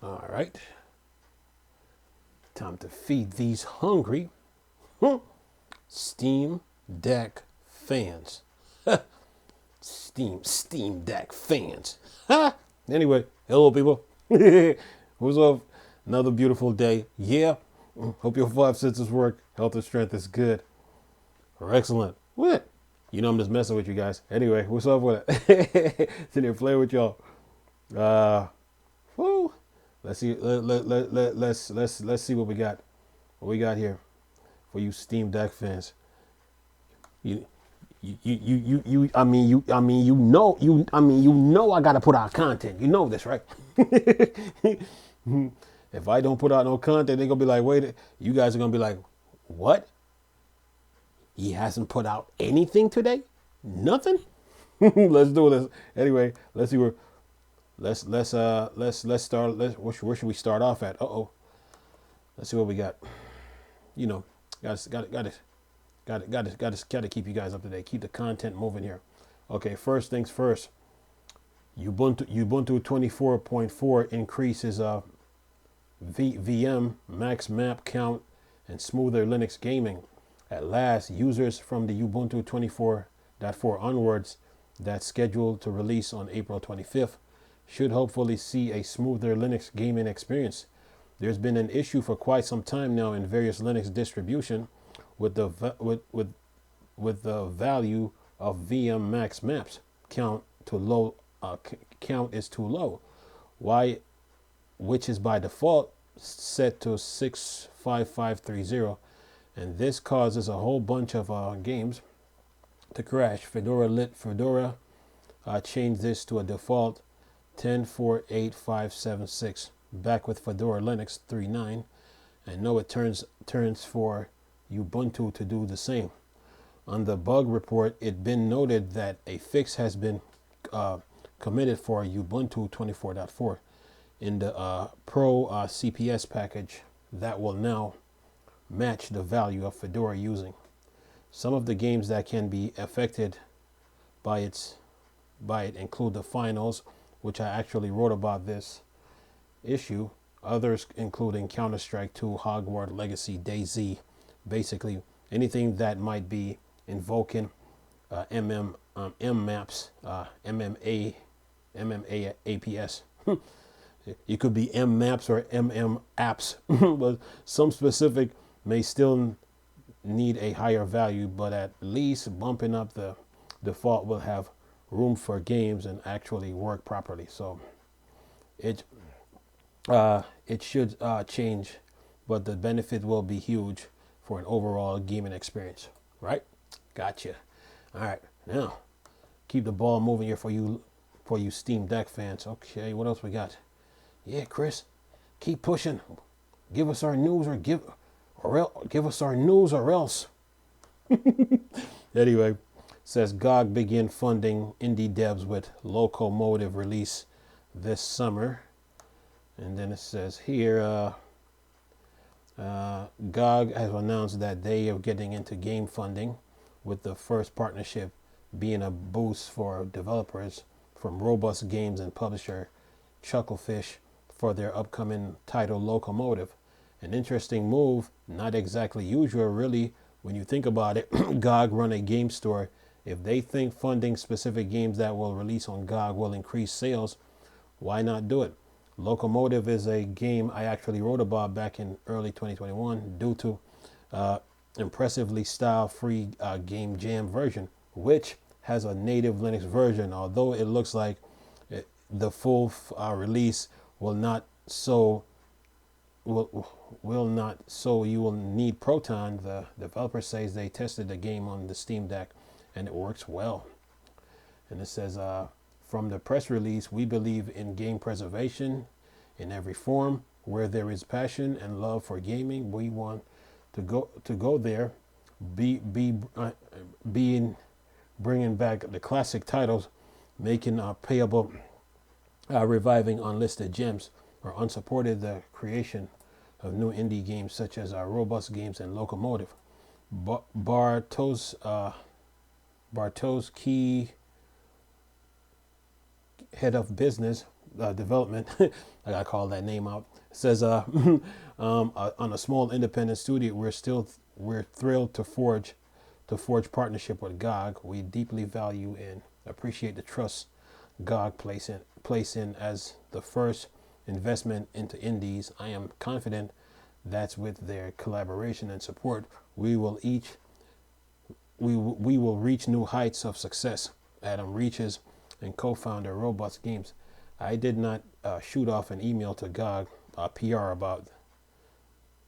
All right. Time to feed these hungry Steam Deck fans. Steam Deck fans. Anyway, hello people. What's up? Another beautiful day. Yeah. Hope your five senses work. Health and strength is good. Or excellent. What? You know I'm just messing with you guys. Anyway, what's up with it? Sitting here playing with y'all. Woo. Let's see. Let's see what we got. What we got here for you Steam Deck fans. You, you know, I gotta put out content. You know this, right? If I don't put out no content, they're gonna be like, wait, you guys are gonna be like, what? He hasn't put out anything today? Nothing? Let's do this. Anyway, let's see where let's start. Where should we start off at? Let's see what we got. You know, gotta keep you guys up to date. Keep the content moving here. Okay, first things first. Ubuntu 24.4 increases VM max map count and smoother Linux gaming. At last, users from the Ubuntu 24.4 onwards, that's scheduled to release on April 25th, should hopefully see a smoother Linux gaming experience. There's been an issue for quite some time now in various Linux distribution with the value of VM max maps count to low. Count is too low. Why? Which is by default set to 65530, and this causes a whole bunch of games to crash. Fedora changed this to a default 10.48576 back with Fedora Linux 3.9, and now it turns for Ubuntu to do the same. On the bug report, it been noted that a fix has been committed for Ubuntu 24.4 in the Pro CPS package that will now match the value of Fedora using. Some of the games that can be affected by it include the finals, which I actually wrote about this issue. Others including Counter-Strike 2, Hogwarts Legacy, DayZ, basically anything that might be invoking maps, MMA APS. It could be M maps or MM apps, but some specific may still need a higher value, but at least bumping up the default will have room for games and actually work properly. So it should change, but the benefit will be huge for an overall gaming experience, right? Gotcha. All right, now keep the ball moving here for you Steam Deck fans. Okay, what else we got? Yeah, Chris, keep pushing. Give us our news give us our news or else. Anyway, says GOG begin funding indie devs with Locomotive release this summer. And then it says here, GOG has announced that they are getting into game funding, with the first partnership being a boost for developers from Robust Games and publisher Chucklefish for their upcoming title Locomotive. An interesting move, not exactly usual really when you think about it. GOG run a game store. If they think funding specific games that will release on GOG will increase sales, why not do it? Locomotive is a game I actually wrote about back in early 2021 due to impressively style-free Game Jam version, which has a native Linux version. Although it looks like the full release will not, so you will need Proton. The developer says they tested the game on the Steam Deck and it works well. And it says, from the press release, we believe in game preservation in every form. Where there is passion and love for gaming, we want to go there. Bringing back the classic titles, making payable, reviving unlisted gems, or unsupported the creation of new indie games such as Robust Games and Locomotive. Bartosz Key, head of business, development. I gotta call that name out. It says on a small independent studio, we're thrilled to forge partnership with GOG. We deeply value and appreciate the trust GOG place in as the first investment into indies. I am confident that with their collaboration and support, we will reach new heights of success. Adam Reaches and co-founder Robust Games. I did not shoot off an email to GOG PR about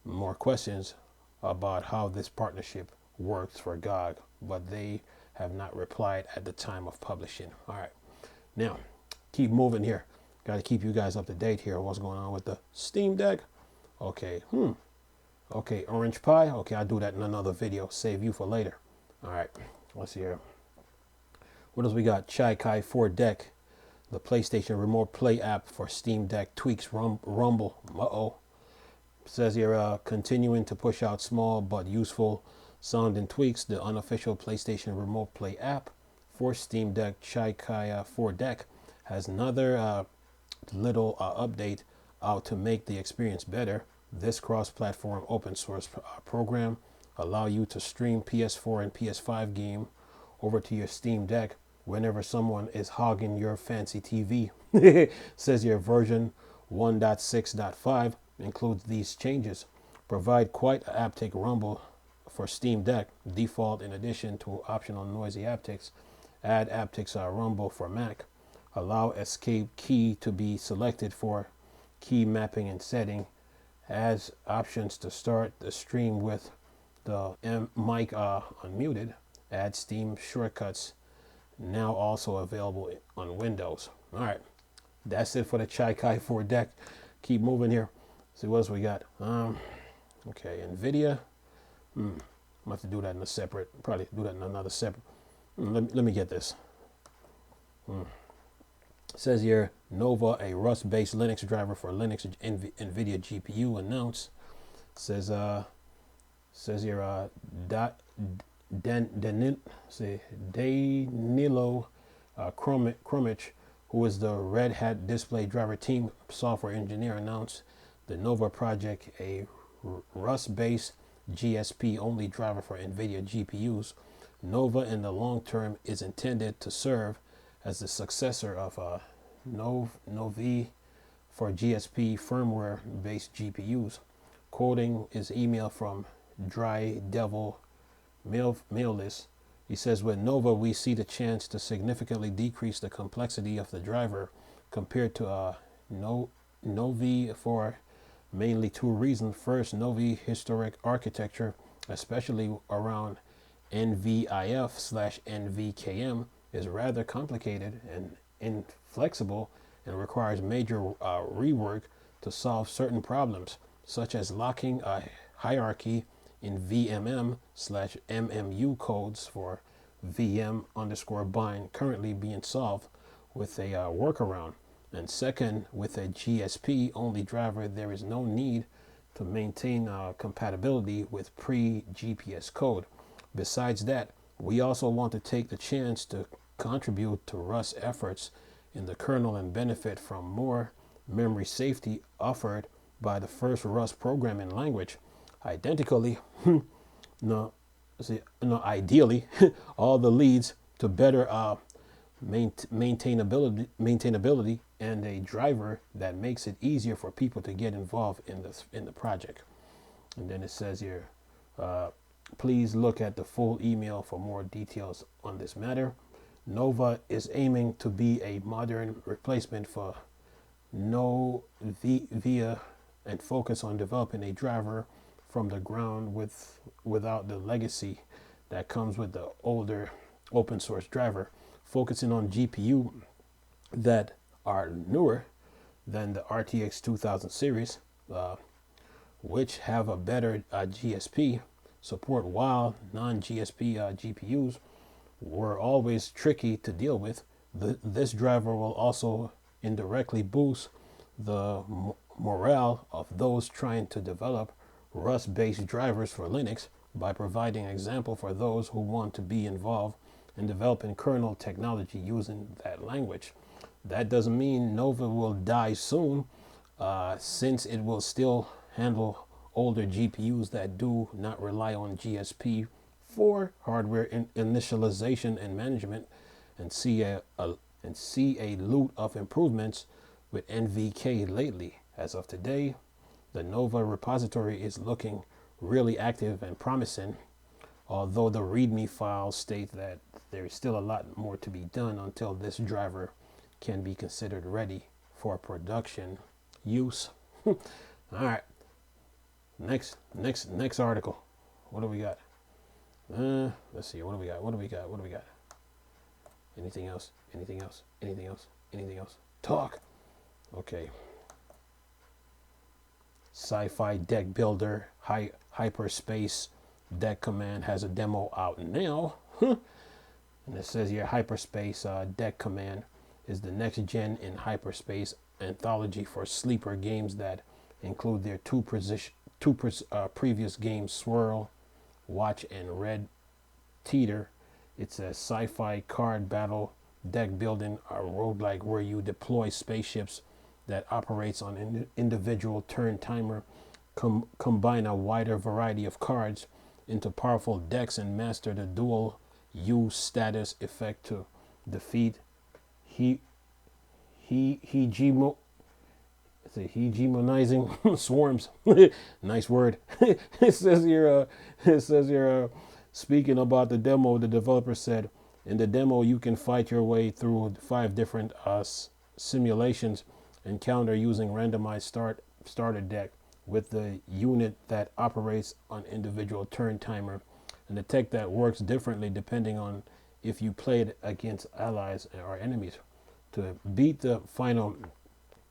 more questions about how this partnership works for GOG, but they have not replied at the time of publishing. All right, now keep moving here. Got to keep you guys up to date here. What's going on with the Steam Deck? Okay, okay, Orange Pie. Okay, I'll do that in another video. Save you for later. All right, let's see here. What else we got? Chai Kai 4 Deck, the PlayStation Remote Play app for Steam Deck tweaks Rumble. Says here, continuing to push out small but useful sounding tweaks. The unofficial PlayStation Remote Play app for Steam Deck Chai Kai 4 Deck has another little update out to make the experience better. This cross-platform open source program allow you to stream PS4 and PS5 game over to your Steam Deck whenever someone is hogging your fancy TV. Says your version 1.6.5 includes these changes. Provide quite a haptic rumble for Steam Deck default in addition to optional noisy haptics. Add haptics rumble for Mac. Allow escape key to be selected for key mapping and setting. Adds options to start the stream with the mic unmuted. Add Steam shortcuts now also available on Windows. All right, that's it for the Chai Kai 4 Deck. Keep moving here. See what else we got. Okay, NVIDIA. I'm gonna have to do that in a separate. Probably do that in another separate. Let me get this. It says here, Nova, a Rust-based Linux driver for Linux NVIDIA GPU announced. Says here, Danilo Kromich, who is the Red Hat display driver team software engineer, announced the Nova project, a Rust-based GSP-only driver for NVIDIA GPUs. Nova in the long term is intended to serve as the successor of Novi for GSP firmware-based GPUs. Quoting his email from Dry Devil mail list, he says, with Nova, we see the chance to significantly decrease the complexity of the driver compared to Novi for mainly two reasons. First, Novi historic architecture, especially around NVIF/NVKM, is rather complicated and inflexible and requires major rework to solve certain problems, such as locking a hierarchy in VMM/MMU codes for VM_bind, currently being solved with a workaround. And second, with a GSP only driver, there is no need to maintain compatibility with pre-GPS code. Besides that, we also want to take the chance to contribute to Rust efforts in the kernel and benefit from more memory safety offered by the first Rust programming language. Ideally, all the leads to better maintainability and a driver that makes it easier for people to get involved in the project. And then it says here, please look at the full email for more details on this matter. Nova is aiming to be a modern replacement for Novia and focus on developing a driver from the ground without the legacy that comes with the older open source driver, focusing on GPU that are newer than the RTX 2000 series, which have a better GSP support, while non-GSP GPUs were always tricky to deal with. This driver will also indirectly boost the morale of those trying to develop Rust-based drivers for Linux by providing an example for those who want to be involved in developing kernel technology using that language. That doesn't mean Nova will die soon, since it will still handle older GPUs that do not rely on GSP for hardware initialization and management, and see a loot of improvements with NVK lately. As of today, the Nova repository is looking really active and promising, although the README files state that there is still a lot more to be done until this driver can be considered ready for production use. All right, next article. What do we got? Let's see. What do we got? What do we got? What do we got? Anything else? Anything else? Anything else? Anything else? Talk. Okay. Sci-fi deck builder, hyperspace deck command has a demo out now. And it says here hyperspace deck command is the next gen in hyperspace anthology for sleeper games that include their previous games, Swirl, Watch, and Red Teeter. It's a sci-fi card battle deck building a roguelike where you deploy spaceships that operates on an individual turn timer, combine a wider variety of cards into powerful decks, and master the dual use status effect to defeat hegemonizing swarms. Nice word. It says here, speaking about the demo, the developer said, in the demo, you can fight your way through 5 different simulations encounter using randomized starter deck with the unit that operates on individual turn timer, and the tech that works differently depending on if you played against allies or enemies. To beat the final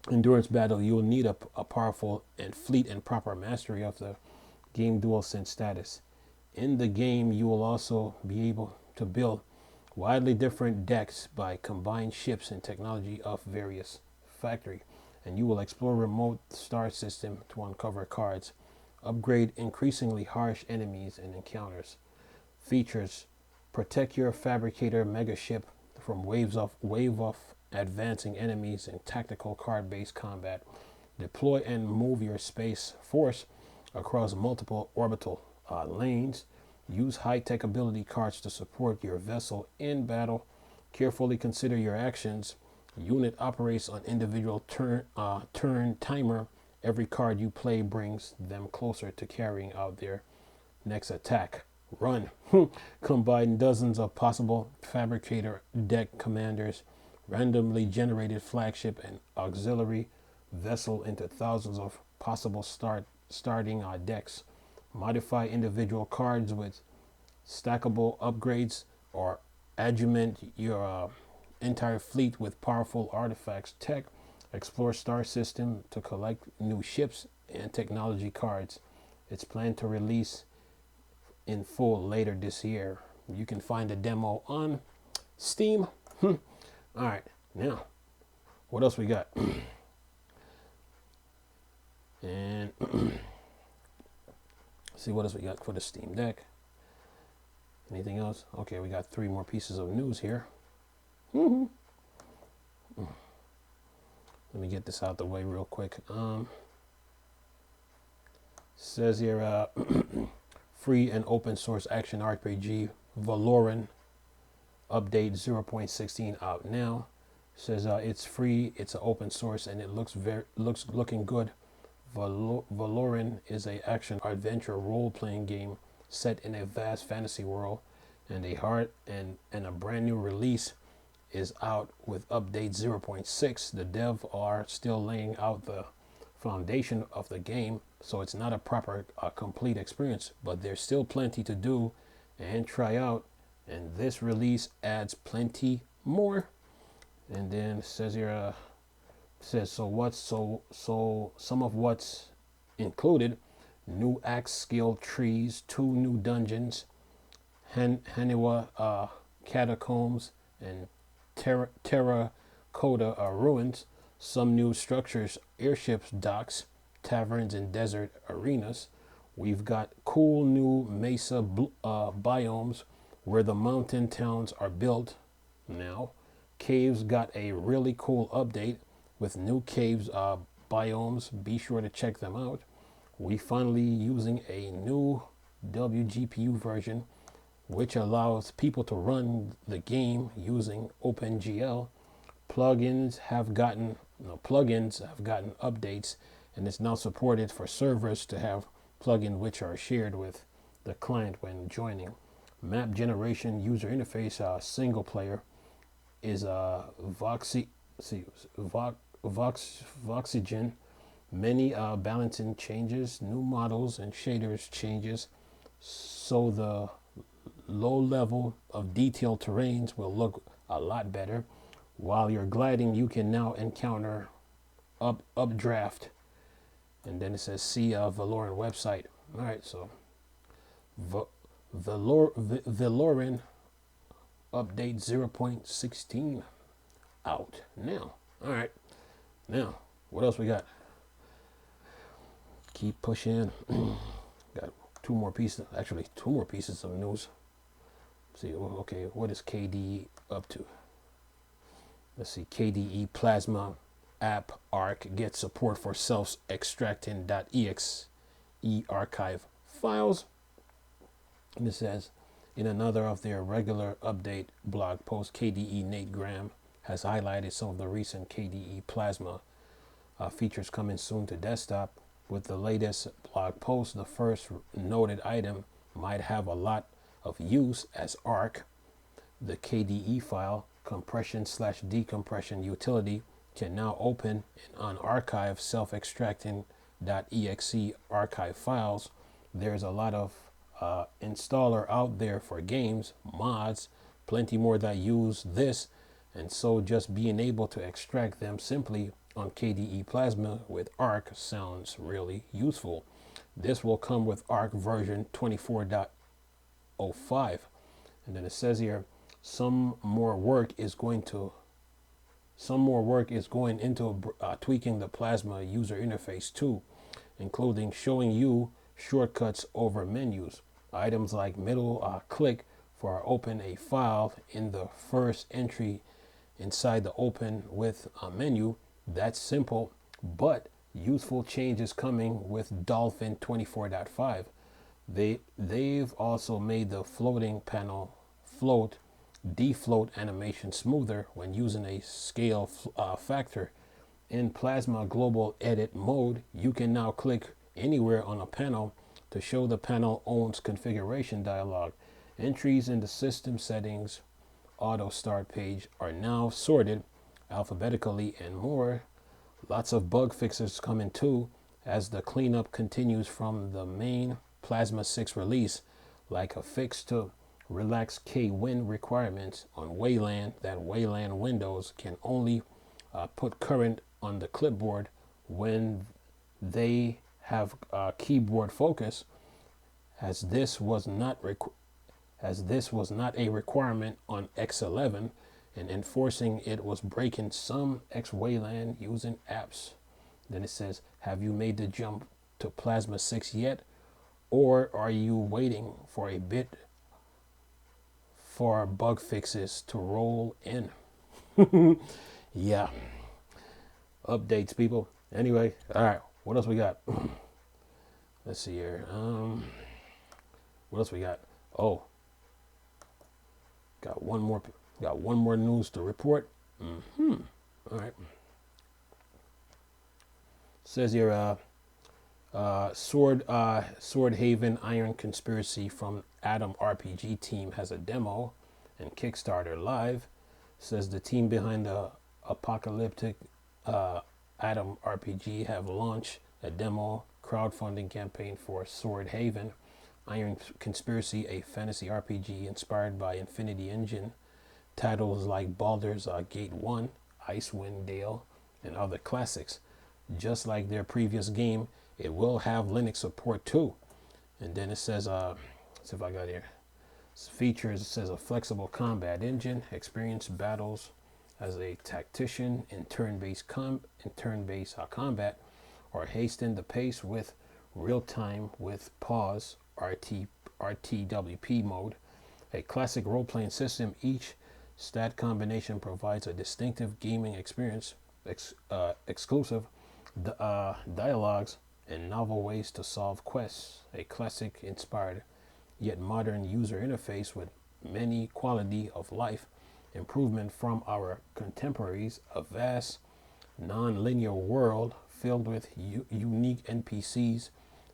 endurance battle, you will need a powerful and fleet and proper mastery of the game DualSense status. In the game, you will also be able to build widely different decks by combined ships and technology of various factory, and you will explore remote star system to uncover cards, upgrade increasingly harsh enemies and encounters. Features: protect your fabricator megaship from wave of advancing enemies in tactical card-based combat. Deploy and move your space force across multiple orbital lanes. Use high-tech ability cards to support your vessel in battle. Carefully consider your actions. Unit operates on individual turn timer. Every card you play brings them closer to carrying out their next attack. Run. Combine dozens of possible fabricator deck commanders, randomly generated flagship and auxiliary vessel into thousands of possible starting decks. Modify individual cards with stackable upgrades, or augment your entire fleet with powerful artifacts tech. Explore star system to collect new ships and technology cards. It's planned to release in full later this year. You can find a demo on Steam. All right, now what else we got? And see what else we got for the Steam Deck. Anything else? Okay, we got 3 more pieces of news here. Let me get this out the way real quick. Says here, free and open source action RPG Valorant update 0.16 out now. Says it's free, it's an open source, and it looking good. Valorant is a action adventure role-playing game set in a vast fantasy world, and a brand new release is out with update 0.6. The dev are still laying out the foundation of the game, so it's not a proper complete experience, but there's still plenty to do and try out, and this release adds plenty more. And then it says here, some of what's included: new axe skill trees, 2 new dungeons, Haniwa catacombs, and terracotta ruins, some new structures, airships, docks, taverns, and desert arenas. We've got cool new mesa biomes where the mountain towns are built now. Caves got a really cool update with new caves biomes. Be sure to check them out. We finally using a new WGPU version which allows people to run the game using OpenGL. Plugins have gotten updates, and it's now supported for servers to have plugins which are shared with the client when joining. Map generation user interface single player is Voxygen. Many balancing changes, new models and shaders changes, so the low level of detailed terrains will look a lot better. While you're gliding, you can now encounter updraft, and then it says see Valoran website. All right, so Valoran update 0.16 out now. All right, now what else we got? Keep pushing. Got two more pieces of news. See, okay, what is KDE up to? Let's see, KDE Plasma app arc gets support for self-extracting .exe archive files. And it says, in another of their regular update blog posts, KDE Nate Graham has highlighted some of the recent KDE Plasma features coming soon to desktop. With the latest blog post, the first noted item might have a lot of use as arc. The KDE file compression/decompression utility can now open and unarchive self-extracting .exe archive files. There's a lot of installer out there for games, mods, plenty more that use this, and so just being able to extract them simply on KDE Plasma with Arc sounds really useful. This will come with Arc version 24.05. And then it says here, some more work is going into tweaking the Plasma user interface too, including showing you shortcuts over menus. Items like middle click for open a file in the first entry inside the open with a menu. That's simple, but useful changes coming with Dolphin 24.5. They've also made the floating panel defloat animation smoother when using a scale factor. In Plasma Global Edit mode, you can now click anywhere on a panel to show the panel owns configuration dialog. Entries in the system settings auto start page are now sorted alphabetically and more. Lots of bug fixes coming too as the cleanup continues from the main Plasma 6 release, like a fix to relax KWin requirements on Wayland, that Wayland windows can only put current on the clipboard when they have keyboard focus, as this was not a requirement on X11, and enforcing it was breaking some X-Wayland using apps. Then it says, have you made the jump to Plasma 6 yet? Or are you waiting for a bit for bug fixes to roll in? Yeah. Updates, people. Anyway, all right. What else we got? Let's see here. What else we got? Oh, got one more news to report. All right. Says here, Sword Haven Iron Conspiracy from Atom RPG team has a demo and Kickstarter live. Says the team behind the apocalyptic Atom RPG have launched a demo crowdfunding campaign for Sword Haven Iron Conspiracy, a fantasy RPG inspired by Infinity Engine. Titles like Baldur's Gate 1, Icewind Dale, and other classics. Just like their previous game, it will have Linux support too. And then it says, let's see if I got here. Features, it says a flexible combat engine, experience battles as a tactician in turn-based combat, or hasten the pace with real-time with pause RTWP mode. A classic role-playing system, each Stat combination provides a distinctive gaming experience, exclusive dialogues, and novel ways to solve quests. A classic inspired yet modern user interface with many quality of life improvement from our contemporaries, a vast non-linear world filled with unique NPCs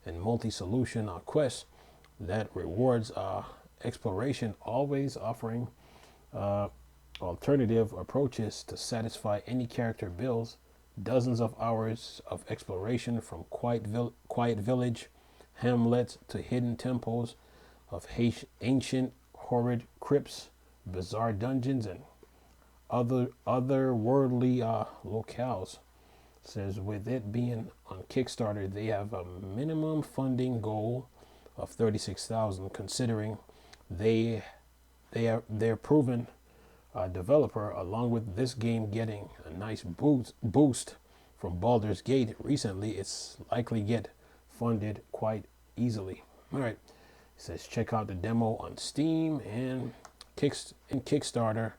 and multi-solution quests that rewards exploration, always offering uh, alternative approaches to satisfy any character builds. Dozens of hours of exploration from quiet village hamlets to hidden temples of ancient horrid crypts, bizarre dungeons, and otherworldly locales. Says with it being on Kickstarter, they have a minimum funding goal of 36,000, considering they they're proven developer, along with this game getting a nice boost from Baldur's Gate recently. It's likely get funded quite easily. All right, it says check out the demo on Steam and Kickstarter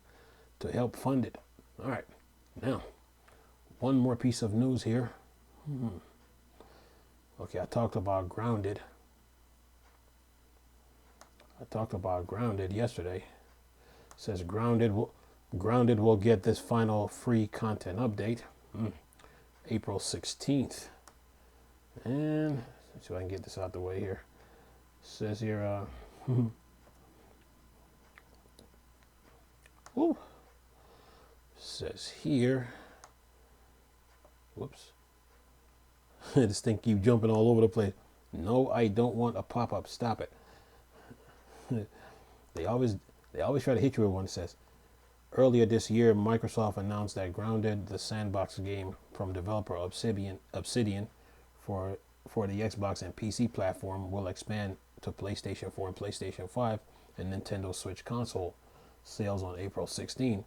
to help fund it. All right, now one more piece of news here. Okay, I talked about Grounded. Yesterday. It says Grounded will get this final free content update April 16th. And let's see if I can get this out the way here. It says here whoop. Says here, whoops. This thing keep jumping all over the place. No, I don't want a pop-up. Stop it. They always try to hit you with one. That says earlier this year, Microsoft announced that Grounded, the sandbox game from developer Obsidian for the Xbox and PC platform, will expand to PlayStation 4 and PlayStation 5 and Nintendo Switch console sales on April 16.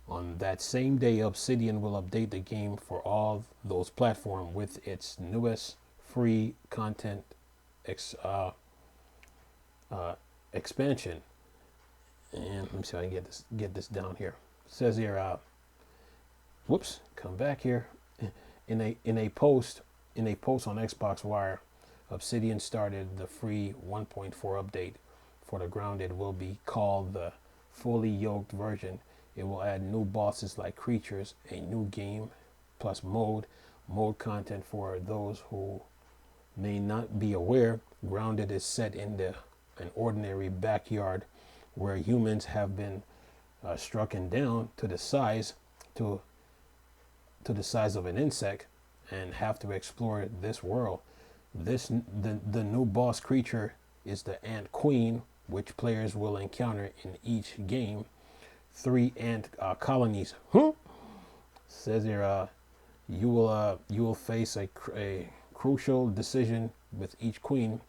On that same day, Obsidian will update the game for all those platforms with its newest free content expansion. And let me see if I can get this down here. It says here, whoops, come back here. In a post on Xbox Wire, Obsidian started the free 1.4 update for the Grounded. Will be called the fully yoked version. It will add new bosses like creatures, a new game plus mode content. For those who may not be aware, Grounded is set in an ordinary backyard where humans have been strucken down to the size of an insect and have to explore this world. The new boss creature is the Ant Queen, which players will encounter in each game. 3 ant colonies. Says here, you will face a crucial decision with each queen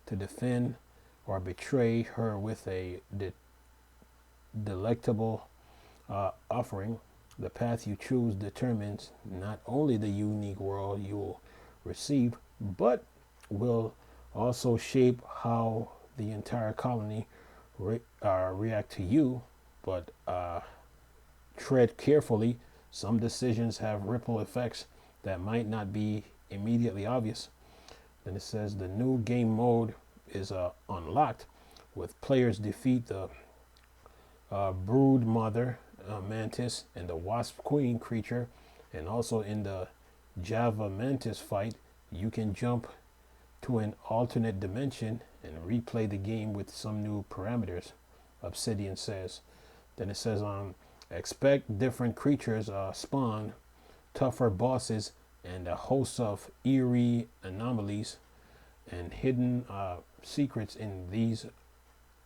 to defend or betray her with a delectable offering. The path you choose determines not only the unique world you will receive, but will also shape how the entire colony react to you. But tread carefully. Some decisions have ripple effects that might not be immediately obvious. Then it says the new game mode is unlocked with players defeat the brood mother mantis and the wasp queen creature, and also in the Java mantis fight, you can jump to an alternate dimension and replay the game with some new parameters, Obsidian says. Then it says expect different creatures spawn, tougher bosses, and a host of eerie anomalies and hidden secrets in these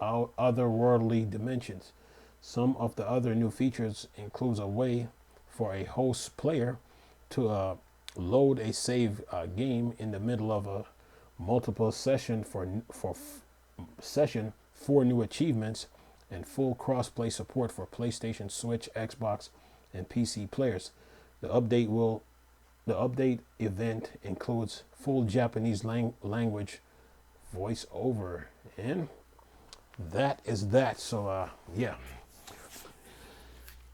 otherworldly dimensions. Some of the other new features includes a way for a host player to load a save game in the middle of a multiple session for new achievements, and full cross-play support for PlayStation, Switch, Xbox, and PC players. The update event includes full Japanese language voiceover, and that is that. So yeah,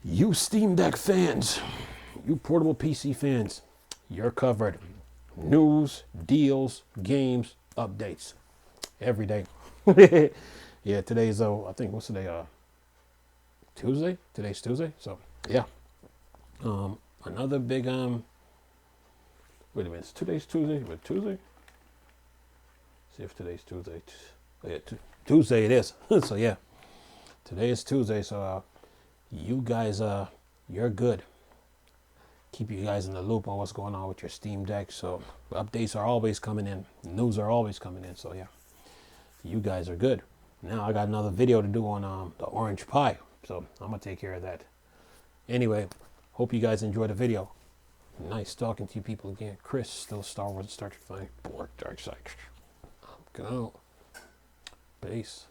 You Steam Deck fans, you portable PC fans, you're covered. News, deals, games, updates every day. Yeah, today's I think what's today? Tuesday. Today's Tuesday. So yeah. Another big Wait a minute. Today's Tuesday. But Tuesday. See if today's Tuesday. Oh, yeah, Tuesday it is. So yeah, today is Tuesday. So you guys, you're good. Keep you guys in the loop on what's going on with your Steam Deck. So updates are always coming in. News are always coming in. So yeah, you guys are good. Now I got another video to do on the orange pie. So I'm gonna take care of that. Anyway, hope you guys enjoyed the video. Nice talking to you people again. Chris, still Star Wars, Star Trek, Borg, Dark Side. I'm going. Peace.